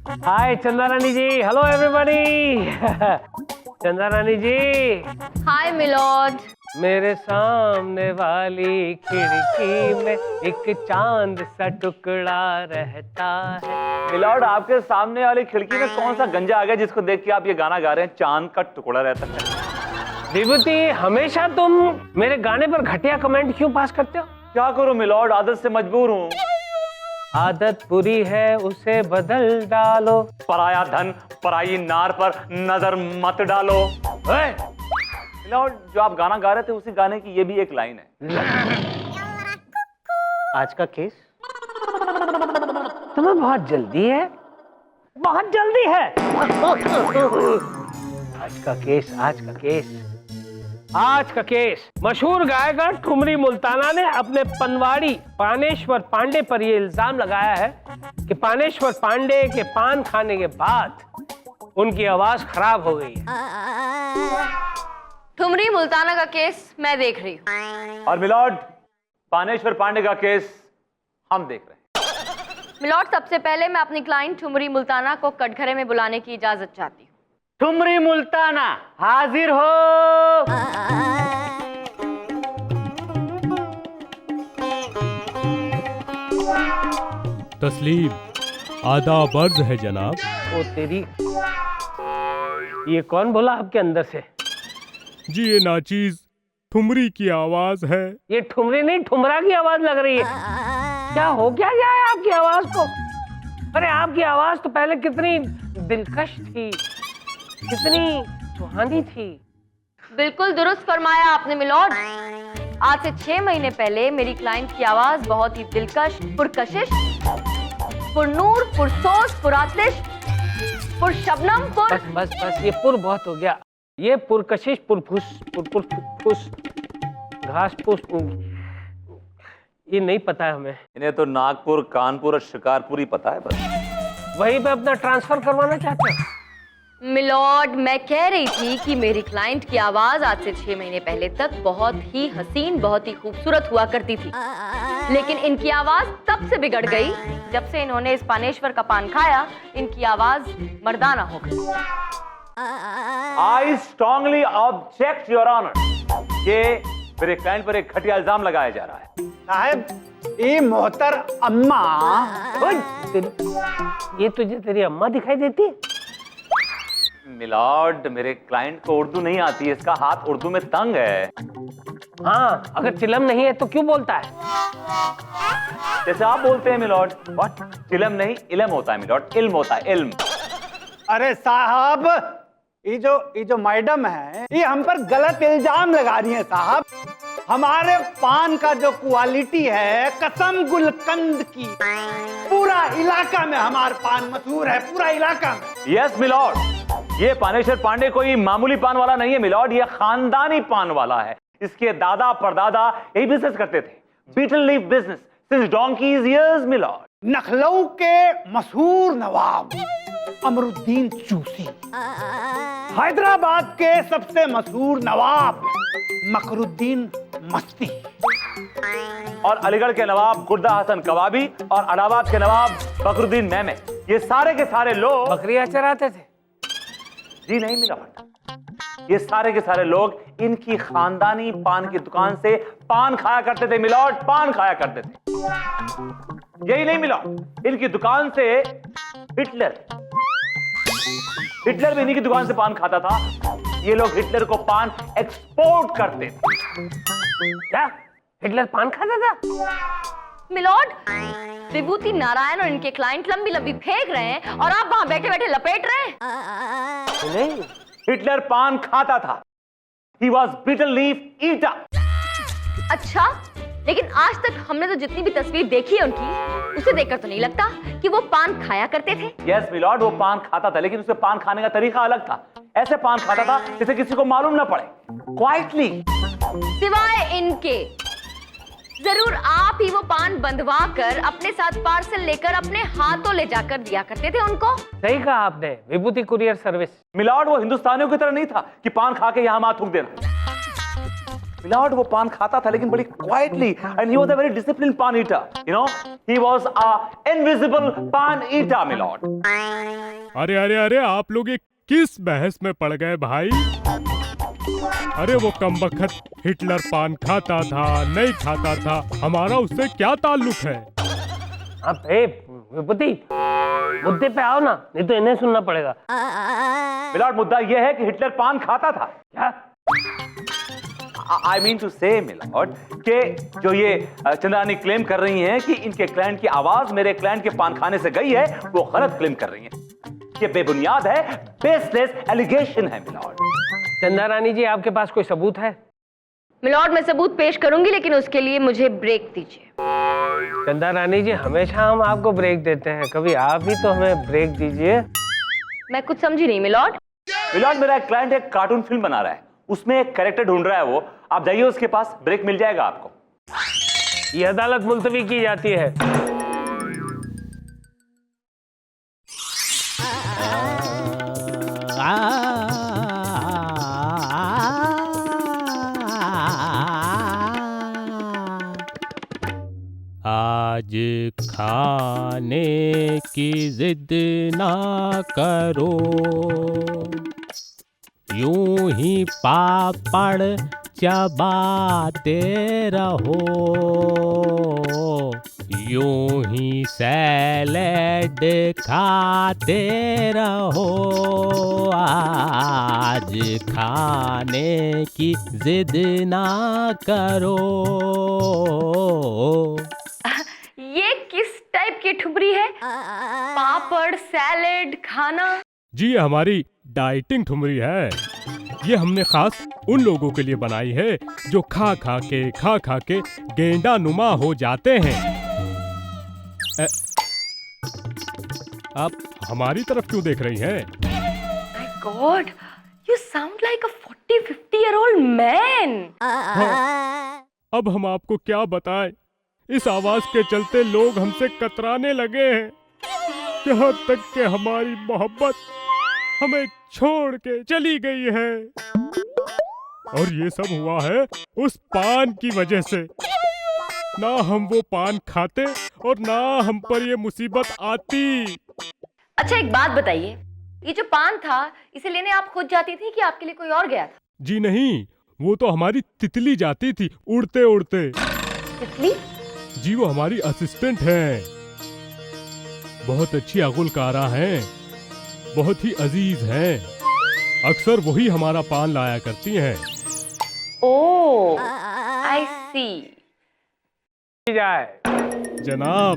हाय चंदा रानी जी, hello everybody. चंदा रानी जी, हाय milord. मेरे सामने वाली खिड़की में एक चांद सा टुकड़ा रहता है। मिलॉर्ड, आपके सामने वाली खिड़की में कौन सा गंजा आ गया जिसको देख के आप ये गाना गा रहे हैं, चांद का टुकड़ा रहता है? विभूति, हमेशा तुम मेरे गाने पर घटिया कमेंट क्यों पास करते हो? क्या करूं मिलॉर्ड, आदत से मजबूर हूँ। आदत बुरी है, उसे बदल डालो। पराया धन पराई नार पर नजर मत डालो। मिलॉर्ड, जो आप गाना गा रहे थे उसी गाने की ये भी एक लाइन है। आज का केस तुम्हें बहुत जल्दी है, बहुत जल्दी है। आज का केस मशहूर गायकर ठुमरी मुल्ताना ने अपने पनवाड़ी पानेश्वर पांडे पर यह इल्जाम लगाया है कि पानेश्वर पांडे के पान खाने के बाद उनकी आवाज खराब हो गई है। ठुमरी मुल्ताना का केस मैं देख रही हूँ। और मिलॉर्ड, पानेश्वर पांडे का केस हम देख रहे हैं। मिलॉर्ड, सबसे पहले मैं अपनी क्लाइंट ठुमरी मुल्ताना को कटघरे में बुलाने की इजाजत चाहती हूँ। ठुमरी मुल्ताना हाजिर हो। तस्लीम, आदाब अर्ज है जनाब। ओ तेरी, ये कौन बोला आपके अंदर से? जी ये नाचीज ठुमरी की आवाज है। ये ठुमरी नहीं, ठुमरा की आवाज लग रही है। क्या हो क्या गया है आपकी आवाज को? अरे आपकी आवाज तो पहले कितनी दिलकश थी, कितनी सुहानी थी। बिल्कुल दुरुस्त फरमाया आपने मिलॉर्ड। आज से 6 महीने पहले मेरी क्लाइंट की आवाज बहुत ही दिलकश, पुरकशिश, पुरनूर, पुरसोस, पुरातिश, पुरशबनम, बस बस बस, ये पुर बहुत हो गया। ये पुरकशिश, पुरफुस, पुरफुस, घास फूस, ये नहीं पता है हमें। इन्हें तो नागपुर, कानपुर और शिकारपुर ही पता है बस। वहीं पे अपना ट्रांसफर करवाना चाहते हैं? मिलॉर्ड, मैं कह रही थी कि मेरी क्लाइंट की आवाज आज से 6 महीने पहले तक बहुत ही हसीन, बहुत ही खूबसूरत हुआ करती थी, लेकिन इनकी आवाज तब से बिगड़ गई जब से इन्होंने इस पानेश्वर का पान खाया। इनकी आवाज मर्दाना हो गई। I strongly object your honour. ये मेरे क्लाइंट पर एक घटिया इल्जाम लगाया जा रहा है। साहब, ये मोहतर अम्मा। ये तुझे तेरी अम्मा दिखाई देती है? मिलॉर्ड, मेरे क्लाइंट को उर्दू नहीं आती है, इसका हाथ उर्दू में तंग है। हाँ, अगर चिलम नहीं है तो क्यों बोलता है? जैसे आप बोलते हैं मिलॉर्ड। व्हाट? चिलम नहीं, इल्म होता है मिलॉर्ड, इल्म होता है, इल्म। अरे साहब, ये जो मैडम है, ये हम पर गलत इल्जाम लगा रही है साहब। हमारे पान का जो क्वालिटी है, कसम गुलकंद की, पूरा इलाका में हमारा पान मशहूर है, पूरा इलाका में। यस मिलॉर्ड, ये पानेश्वर पांडे कोई मामूली पान वाला नहीं है मिलॉर्ड, ये खानदानी पान वाला है। इसके दादा परदादा यही बिजनेस करते थे, betel leaf business, since donkey's years my lord. Lucknow के मशहूर नवाब अमरुद्दीन चूसी, हैदराबाद के सबसे मशहूर नवाब मकरुद्दीन मस्ती, और अलीगढ़ के नवाब गुर्दा हसन कबाबी, और इलाहाबाद के नवाब बकरुद्दीन मेमे, ये सारे के सारे लोग बकरियां चराते थे? जी नहीं मिलॉर्ड, ये सारे के सारे लोग इनकी खानदानी पान की दुकान से पान खाया करते थे मिलॉर्ड, पान खाया करते थे। यही नहीं मिलॉर्ड, इनकी दुकान से हिटलर भी इन्हीं की दुकान से पान खाता था। ये लोग हिटलर को पान एक्सपोर्ट करते थे। क्या हिटलर पान खाता था? मिलॉर्ड, विभूति नारायण और इनके क्लाइंट लंबी लंबी फेंक रहे हैं और आप वहां बैठे बैठे लपेट रहे हैं। नहीं, हिटलर पान खाता था। He was bitter leaf eater. अच्छा, लेकिन आज तक हमने तो जितनी भी तस्वीर देखी है उनकी, उसे देखकर तो नहीं लगता कि वो पान खाया करते थे। Yes, मिलॉर्ड, वो पान खाता था, लेकिन उसके पान खाने का तरीका अलग था। ऐसे पान खाता था जिसे किसी को मालूम ना पड़े, क्वाइटली। सिवाय इनके, जरूर आप ही वो पान बंधवा कर अपने साथ पार्सल लेकर अपने हाथों ले जाकर दिया करते थे उनको। सही कहा आपने, विभूति कुरियर सर्विस। मिलॉर्ड, वो हिंदुस्तानियों की तरह नहीं था कि पान खा के यहाँ हाथ थूक देना। मिलॉर्ड वो पान खाता था लेकिन बड़ी quietly, and he was a very disciplined paan eater, you know, he was a invisible paan eater milord. अरे अरे अरे, आप लोग ये किस बहस में पड़ गए भाई? अरे वो कमबख्त हिटलर पान खाता था नहीं खाता था, हमारा उससे क्या ताल्लुक है? आप विभूति मुद्दे पे आओ ना, नहीं तो इन्हें सुनना पड़ेगा। मिलॉर्ड मुद्दा यह है कि हिटलर पान खाता था। क्या? आई मीन टू से मिलॉर्ड कि जो ये चंद्रानी क्लेम कर रही हैं कि इनके क्लाइंट की आवाज मेरे क्लाइंट के पान खाने से गई है, वो गलत क्लेम कर रही हैं। ये बेबुनियाद है, बेसलेस एलिगेशन है मिलॉर्ड। चंदा रानी जी, आपके पास कोई सबूत है? मिलॉर्ड, मैं सबूत पेश करूंगी, लेकिन उसके लिए मुझे ब्रेक दीजिए। चंदा रानी जी, हमेशा हम आपको ब्रेक देते हैं, कभी आप भी तो हमें ब्रेक दीजिए। मैं कुछ समझी नहीं मिलॉर्ड। मिलॉर्ड, मेरा एक क्लाइंट एक कार्टून फिल्म बना रहा है, उसमें एक कैरेक्टर ढूंढ रहा है वो, आप जाइए उसके पास, ब्रेक मिल जाएगा आपको। ये अदालत मुलतवी की जाती है। आज खाने की जिद ना करो, यूं ही पापड़ चबाते रहो, यूं ही सैलेड खाते रहो, आज खाने की जिद ना करो। ये किस टाइप की ठुमरी है? पापड़, सैलेड खाना? जी, ये हमारी डाइटिंग ठुमरी है। ये हमने खास उन लोगों के लिए बनाई है जो खा खा के गेंडा नुमा हो जाते हैं। आप हमारी तरफ क्यों देख रही हैं? My God, you sound like a 40-50-year-old man. अब हम आपको क्या बताएं? इस आवाज के चलते लोग हमसे कतराने लगे हैं, यहाँ तक कि हमारी मोहब्बत हमें छोड़ के चली गई है। और ये सब हुआ है उस पान की वजह से। ना हम वो पान खाते और ना हम पर ये मुसीबत आती। अच्छा, एक बात बताइए, ये जो पान था, इसे लेने आप खुद जाती थी कि आपके लिए कोई और गया था? जी नहीं, वो तो हमारी तितली जाती थी उड़ते उड़ते। तितली? जी, वो हमारी असिस्टेंट है, बहुत अच्छी अगुलकारा हैं, बहुत ही अजीज हैं। अक्सर वही हमारा पान लाया करती हैं। ओह, आई सी। जाए जनाब,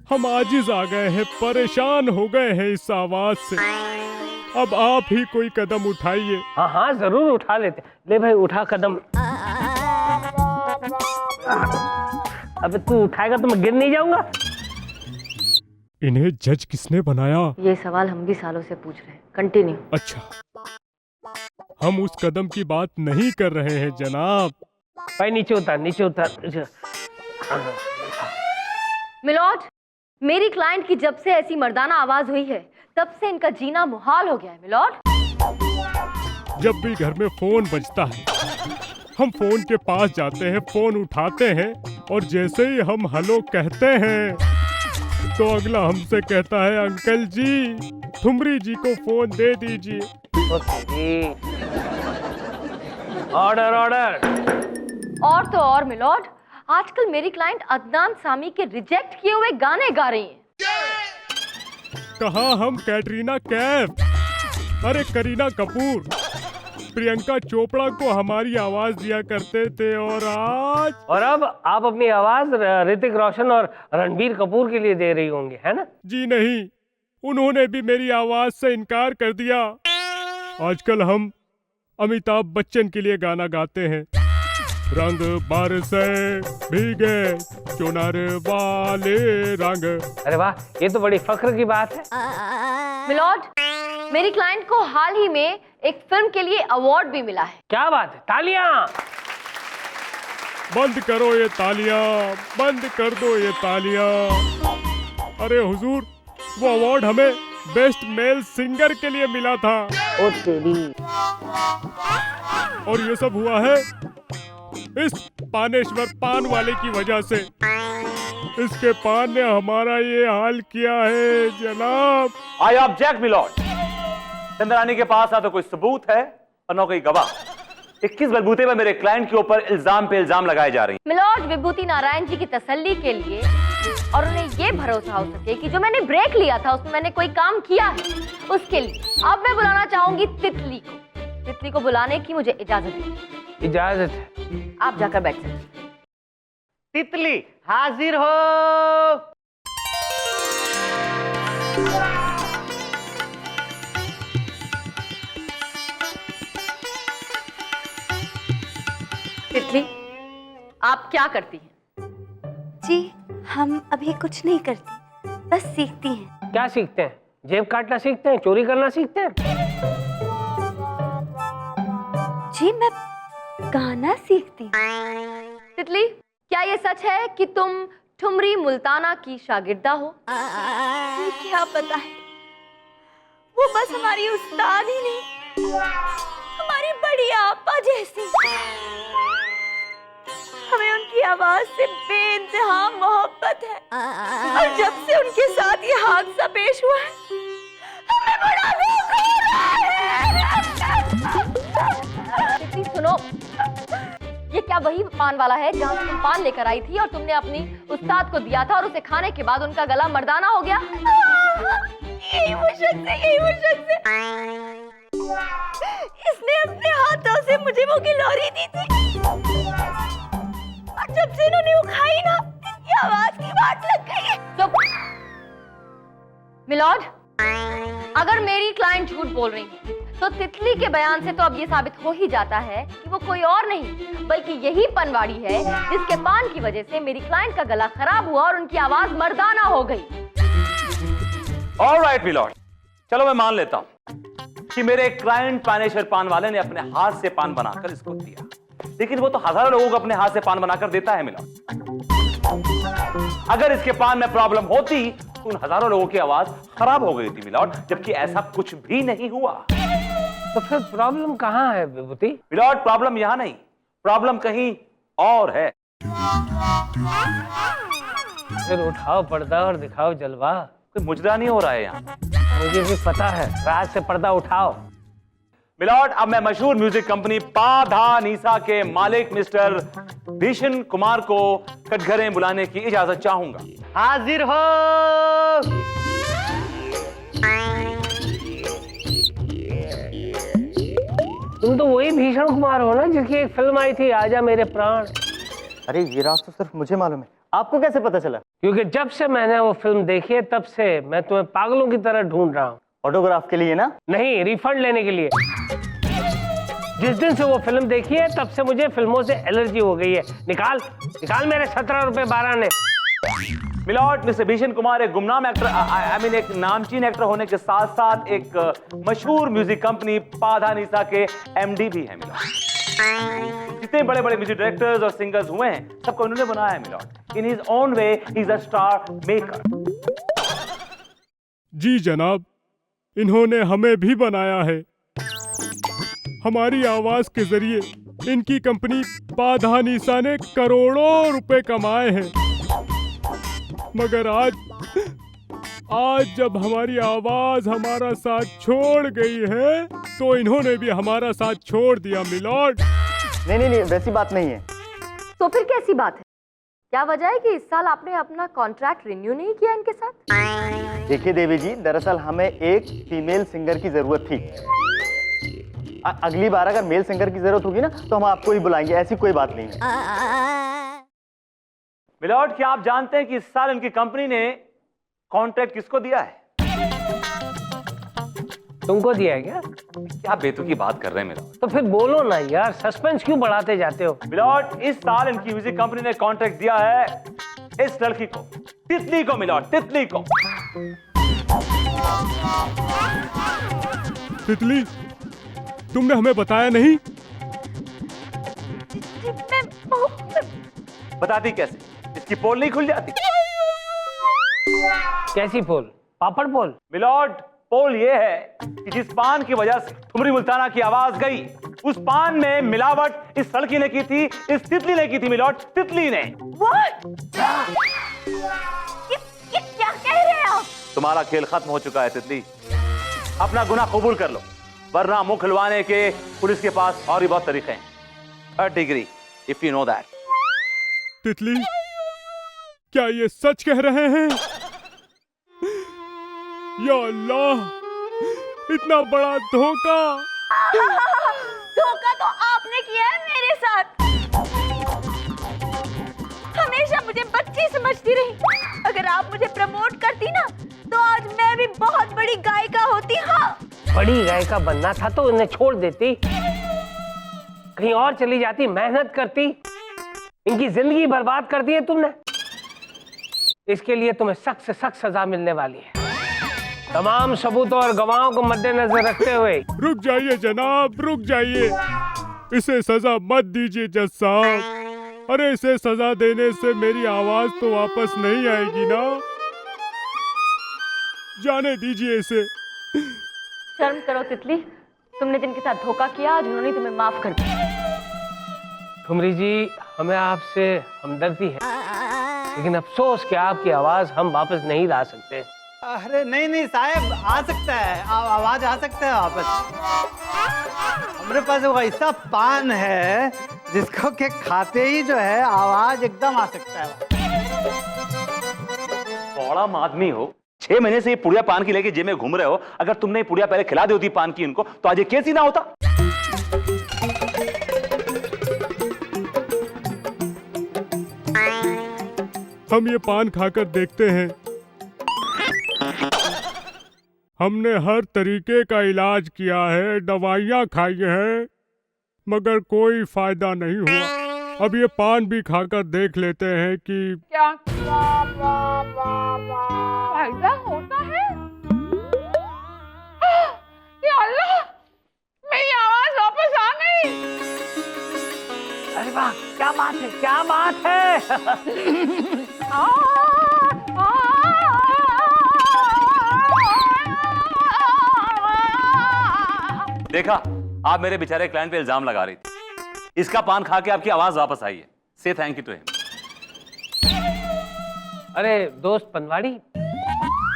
हम आजिज आ गए हैं, परेशान हो गए हैं इस आवाज से। अब आप ही कोई कदम उठाइए। हाँ हाँ, जरूर उठा लेते। ले भाई, उठा कदम। अबे तू उठाएगा तो मैं गिर नहीं जाऊंगा? इन्हें जज किसने बनाया? ये सवाल हम भी सालों से पूछ रहे हैं। कंटिन्यू। अच्छा, हम उस कदम की बात नहीं कर रहे हैं जनाब। भाई नीचे उतर, नीचे उतर। मिलॉर्ड, मेरी क्लाइंट की जब से ऐसी मर्दाना आवाज हुई है, तब से इनका जीना मुहाल हो गया है। मिलॉर्ड, जब भी घर में फोन बजता है, हम फोन के पास जाते हैं, फोन उठाते हैं, और जैसे ही हम हेलो कहते हैं तो अगला हमसे कहता है, अंकल जी, ठुमरी जी को फोन दे दीजिए। Order order. और तो और मिलॉर्ड, आजकल मेरी क्लाइंट अदनान सामी के रिजेक्ट किए हुए गाने गा रही हैं। कहा हम कैटरीना कैफ, अरे करीना कपूर, प्रियंका चोपड़ा को हमारी आवाज दिया करते थे, और अब आप अपनी आवाज ऋतिक रोशन और रणबीर कपूर के लिए दे रही होंगी, है ना? जी नहीं, उन्होंने भी मेरी आवाज से इनकार कर दिया। आजकल हम अमिताभ बच्चन के लिए गाना गाते हैं, रंग बरसे भीगे चुनर वाले रंग। अरे वाह, ये तो बड़ी फख्र की बात है। मिलॉर्ड, मेरी क्लाइंट को हाल ही में एक फिल्म के लिए अवार्ड भी मिला है। क्या बात है, तालियां। बंद करो ये तालियां, बंद कर दो ये तालियां। अरे हुजूर, वो अवार्ड हमें बेस्ट मेल सिंगर के लिए मिला था। ओ तेरी। और ये सब हुआ है इस पानेश्वर पान वाले की वजह से। इसके पान ने हमारा ये हाल किया है जनाब। I object milord. चंद्रानी के पास ना तो कोई सबूत है और ना कोई गवाह। 21 बलबूते पर मेरे क्लाइंट के ऊपर इल्जाम पे इल्जाम लगाए जा रही हैं। मिलॉर्ड, विभूति नारायण जी की तसल्ली के लिए और उन्हें ये भरोसा हो सके कि जो मैंने ब्रेक लिया था उसमें मैंने कोई काम किया है, उसके लिए अब मैं बुलाना चाहूंगी तितली को। तितली को बुलाने की मुझे इजाजत दीजिए। इजाजत है। आप जाकर बैठ सकते हैं। तितली हाजिर हो। तितली, आप क्या करती हैं? जी हम अभी कुछ नहीं करती, बस सीखती हैं। क्या सीखते हैं? जेब काटना सीखते हैं? चोरी करना सीखते हैं? जी मैं गाना सीखती हूँ। तितली, क्या ये सच है कि तुम ठुमरी मुल्ताना की शागिर्दा हो? जी क्या बताएं, वो बस हमारी उस्ताद ही नहीं, हमारी बड़ी आपा जैसी। हमें उनकी आवाज से बेइंतहा मोहब्बत है और जब से उनके साथ ये हादसा पेश हुआ है हमें बड़ा दुख हो रहा है। तितली सुनो, ये क्या वही पान वाला है जहाँ से तुम पान लेकर आई थी और तुमने अपनी उस्ताद को दिया था और उसे खाने के बाद उनका गला मर्दाना हो गया? यही वो शख्स है, यही वो शख्स है। इसने अपने हाथों से मुझे वो गिलोरी दी थी और जब से इन्होंने वो खाई ना, इनकी आवाज की वाट लग गई है। चुप। मिलॉर्ड, अगर मेरी क्लाइंट झूठ बोल रही है तो तितली के बयान से तो अब ये साबित हो ही जाता है कि वो कोई और नहीं बल्कि यही पनवाड़ी है जिसके पान की वजह से मेरी क्लाइंट का गला खराब हुआ और उनकी आवाज मर्दाना हो गई। ऑलराइट मिलॉर्ड, चलो मैं मान लेता हूं कि मेरे क्लाइंट पानेश्वर पान वाले ने अपने हाथ से पान बनाकर इसको दिया, लेकिन वो तो हजारों लोगों को अपने हाथ से पान बनाकर देता है मिलॉर्ड। अगर इसके पान में प्रॉब्लम होती तो उन हजारों लोगों की आवाज खराब हो गई थी मिलॉर्ड, जबकि ऐसा कुछ भी नहीं हुआ। तो फिर प्रॉब्लम कहाँ है विभूति? मिलॉर्ड, प्रॉब्लम यहां नहीं, प्रॉब्लम कहीं और है। फिर उठाओ पर्दा और दिखाओ जलवा। कोई मुजरा नहीं हो रहा है यहाँ। मुझे भी पता है, राज से पर्दा उठाओ। मिलॉर्ड, अब मैं मशहूर म्यूजिक कंपनी पाधानीसा के मालिक मिस्टर भीषण कुमार को कटघरे बुलाने की इजाजत चाहूंगा। हाजिर हो। तुम तो वही भीषण कुमार हो ना जिसकी एक फिल्म आई थी आजा मेरे प्राण। अरे ये राज तो सिर्फ मुझे मालूम है, आपको कैसे पता चला? क्योंकि जब से मैंने वो फिल्म देखी है तब से मैं तुम्हें पागलों की तरह ढूंढ रहा हूँ। ऑटोग्राफ के लिए ना? नहीं, रिफंड लेने के लिए। जिस दिन से वो फिल्म देखी है तब से मुझे फिल्मों से एलर्जी हो गई है। निकाल निकाल मेरे 17 रुपए 12 ने। मिलॉर्ड, मिस्टर भीषण कुमार एक गुमनाम एक्टर, आई मीन एक नामचीन एक्टर होने के साथ साथ एक मशहूर म्यूजिक कंपनी पाधानीसा के एमडी भी हैं मिलॉर्ड। जितने बड़े बड़े म्यूजिक डायरेक्टर्स और सिंगर्स हुए हैं सबको उन्होंने बनाया है milord. In his own way he is a star maker. जी जनाब, इन्होंने हमें भी बनाया है। हमारी आवाज के जरिए इनकी कंपनी पाधानीसा ने करोड़ों रुपए कमाए हैं, मगर आज जब हमारी आवाज हमारा साथ छोड़ गई है तो इन्होंने भी हमारा साथ छोड़ दिया मिलॉर्ड। नहीं, वैसी बात नहीं है। तो फिर कैसी बात है? क्या वजह है कि इस साल आपने अपना कॉन्ट्रैक्ट रिन्यू नहीं किया इनके साथ? देखिए देवी जी, दरअसल हमें एक फीमेल सिंगर की जरूरत थी। अगली बार अगर मेल सिंगर की जरूरत होगी ना तो हम आपको ही बुलाएंगे, ऐसी कोई बात नहीं है। मिलॉर्ड, क्या आप जानते हैं कि इस साल इनकी कंपनी ने कॉन्ट्रैक्ट किसको दिया है? तुमको दिया है क्या? क्या बेतुकी बात कर रहे हैं मिलॉर्ड? तो फिर बोलो ना यार, सस्पेंस क्यों बढ़ाते जाते हो? मिलॉर्ड, इस साल इनकी म्यूजिक कंपनी ने कॉन्ट्रैक्ट दिया है इस लड़की को, तितली को मिलॉर्ड, तितली को। तितली, तुमने हमें बताया नहीं? बताती कैसे? इसकी पोल नहीं खुल जाती? कैसी पोल? पापड़ पोल? मिलॉर्ड, पोल ये है कि जिस पान की वजह से ठुमरी मुल्ताना की आवाज गई उस पान में मिलावट इस लड़की ने की थी, इस तितली ने की थी मिलॉर्ड, तितली ने। What? ये क्या कह रहे हैं आप? तुम्हारा खेल खत्म हो चुका है तितली, अपना गुनाह कबूल कर लो, वरना मुंह खुलवाने के पुलिस के पास और भी बहुत तरीके हैं। 3rd degree, if you know that. तितली, क्या ये सच कह रहे हैं? या अल्लाह, इतना बड़ा धोखा! धोखा तो आपने किया है मेरे साथ। हमेशा मुझे बच्ची समझती रही। अगर आप मुझे प्रमोट करती ना, तो आज मैं भी बहुत बड़ी गायिका होती। हाँ, बड़ी गायिका बनना था तो उन्हें छोड़ देती, कहीं और चली जाती, मेहनत करती। इनकी जिंदगी बर्बाद कर दी है तुमने। इसके लिए तुम्हें सख्त से सख्त सजा मिलने वाली है, तमाम सबूतों और गवाहों को मद्देनजर रखते हुए। रुक जाइए जनाब, रुक जाइए। इसे सजा मत दीजिए जज साहब। अरे इसे सजा देने से मेरी आवाज तो वापस नहीं आएगी ना। जाने दीजिए इसे। शर्म करो तितली, तुमने जिनके साथ धोखा किया आज उन्होंने तुम्हें माफ कर दिया। ठुमरी जी, हमें आपसे हमदर्दी है, लेकिन अफसोस कि आपकी आवाज हम वापस नहीं ला सकते। अरे नहीं नहीं साहब, आ सकता है, आवाज आ सकता है वापस। हमारे पास वो ऐसा पान है जिसको के खाते ही जो है आवाज एकदम आ सकता है। बड़ा आदमी हो, 6 महीने से ये पुड़िया पान की लेके जेब में घूम रहे हो। अगर तुमने ये पुड़िया पहले खिला दी होती पान की इनको, तो आज ये केस ही ना होता। हम ये पान खाकर देखते हैं। हमने हर तरीके का इलाज किया है, दवाइयाँ खाई हैं, मगर कोई फायदा नहीं हुआ। अब ये पान भी खाकर देख लेते हैं कि क्या फायदा होता है। या अल्लाह, मेरी आवाज वापस आ गई। अरे वाह, क्या बात है, क्या बात है। देखा, आप मेरे बेचारे क्लाइंट पे इल्जाम लगा रही थी, इसका पान खा के आपकी आवाज वापस आई है। से थैंक यू टू हिम। अरे दोस्त पनवाड़ी,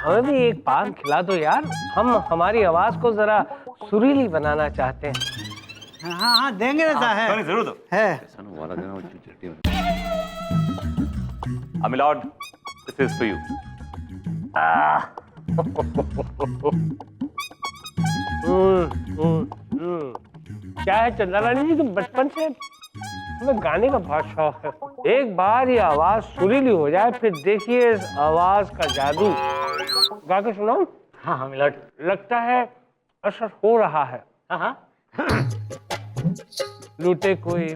हमें भी एक पान खिला दो यार, हम हमारी आवाज को जरा सुरीली बनाना चाहते हैं। हाँ हाँ देंगे ना साहब, जरूर दो। है। My lord, this is for you. क्या है चंदा रानी जी, तुम बचपन से हमें गाने का बहुत शौक है। एक बार ये आवाज सुरीली हो जाए, फिर देखिए इस आवाज का जादू। गा के सुनाऊं? हाँ हाँ मिलॉर्ड। लगता है असर हो रहा है। हाँ हाँ। लूटे कोई